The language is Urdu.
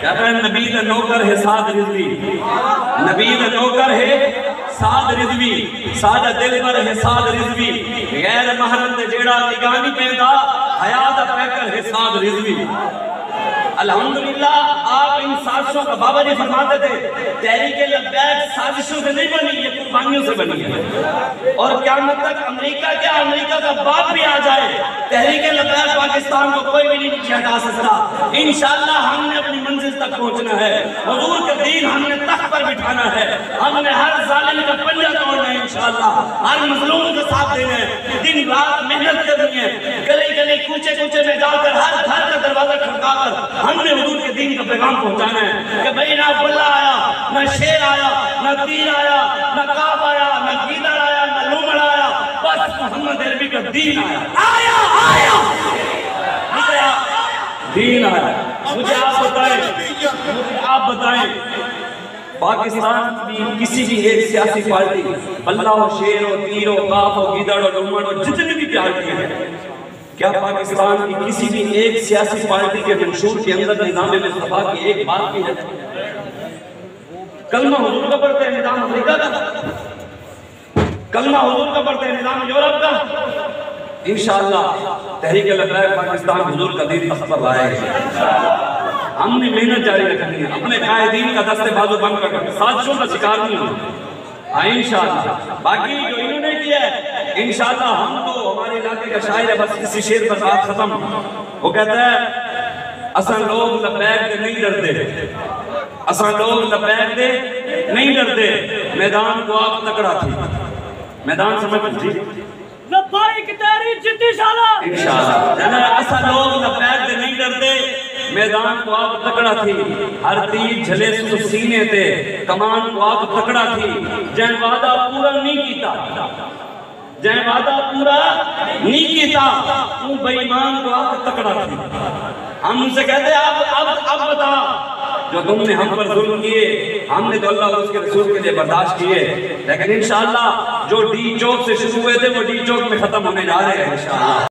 کہتا ہے نبی دا نوکر ہے سعد رضوی، نبی دا نوکر ہے سعد رضوی، سادہ دل پر ہے سعد رضوی، غیر محرم دے جیڑا نگاہ نہیں پہندا حیا دا پیکر ہے سعد رضوی۔ الحمدللہ آپ ان سازشوں کا بابا جی فرماتے تھے تحریک لبیک سازشوں سے نہیں بنی، یہ قربانیوں سے بنی ہے، اور قیامت تک امریکہ کیا امریکہ کا باپ بھی آ جائے تحریک لبیک پاکستان کو کوئی بھی نہیں پیچھے ہٹا سکتا۔ انشاءاللہ ہم نے اپنی منزل تک پہنچنا ہے، حضور کا دین ہم نے تخت پر بٹھانا ہے، ہم نے ہر ظالم کا پنجہ توڑنا ہے انشاءاللہ، ہر مظلوم کا ساتھ دینا ہے، دن رات محنت کرنی ہے، گلی گلی کوچے کوچے میں جا کر ہر گھر کا دروازہ کھڑکا کر ہم نے حضور کے دین کا پیغام پہنچانا ہے کہ بھئی نہ بلا آیا، نہ شیر آیا، نہ تیر آیا، نہ کعب آیا، نہ گیدڑ آیا، نہ لومڑ آیا، بس محمد عربی کا دین آیا، آیا دین آیا۔ مجھے آپ بتائیں پاکستان کی کسی بھی ایک سیاسی پارٹی بلہ ہو، شیر ہو، تیر ہو، کاف ہو، گیدڑ ہو، لومڑ ہو، جتنی بھی پارٹیاں ہیں، کیا پاکستان کی کسی بھی ایک سیاسی پارٹی کے منشور کے اندر نظام مصطفیٰ کی ایک بات بھی ہے؟ کلمہ حضور کا پڑھتے ہیں نظام امریکہ کا، کلمہ حضور کا پڑھتے ہیں نظام یورپ کا۔ انشاءاللہ تحریک لبیک پاکستان حضور کا دین تخت پر لائے گا، ہم نے محنت جاری رکھنی ہے، اپنے قائدین کا دست بازو بند کر سازشوں کا شکار نہیں ہونا انشاءاللہ۔ باقی جو انہوں نے کیا ہے انشاءاللہ ہم تو ہمارے علاقے کا شاعر ہے، بس کسی شعر پر بات ختم، وہ کہتا ہے اساں لوگ لبیک دے نہیں ڈرتے، اساں لوگ لبیک دے نہیں ڈرتے، میدان کو آپ تکڑا تھی، میدان سمجھ جی لبائک تیری جتی شالا انشاءاللہ، جانا اساں لوگ لبیک دے نہیں ڈرتے، میدان کو آگ تکڑا تھی، ہر تیر جھلے سو سینے تے، کمان کو آگ تکڑا تھی، جن وعدہ پورا نہیں کیتا، جن وعدہ پورا نہیں کیتا، تو بے ایمان کو آگ تکڑا تھی۔ ہم ان سے کہتے ہیں اب بتا جو تم نے ہم پر ظلم کیے، ہم نے تو اللہ اور اس کے رسول کے لئے برداشت کیے، لیکن انشاءاللہ جو ڈی چوک سے شروع ہوئے تھے وہ ڈی چوک میں ختم ہونے جا رہے ہیں انشاءاللہ۔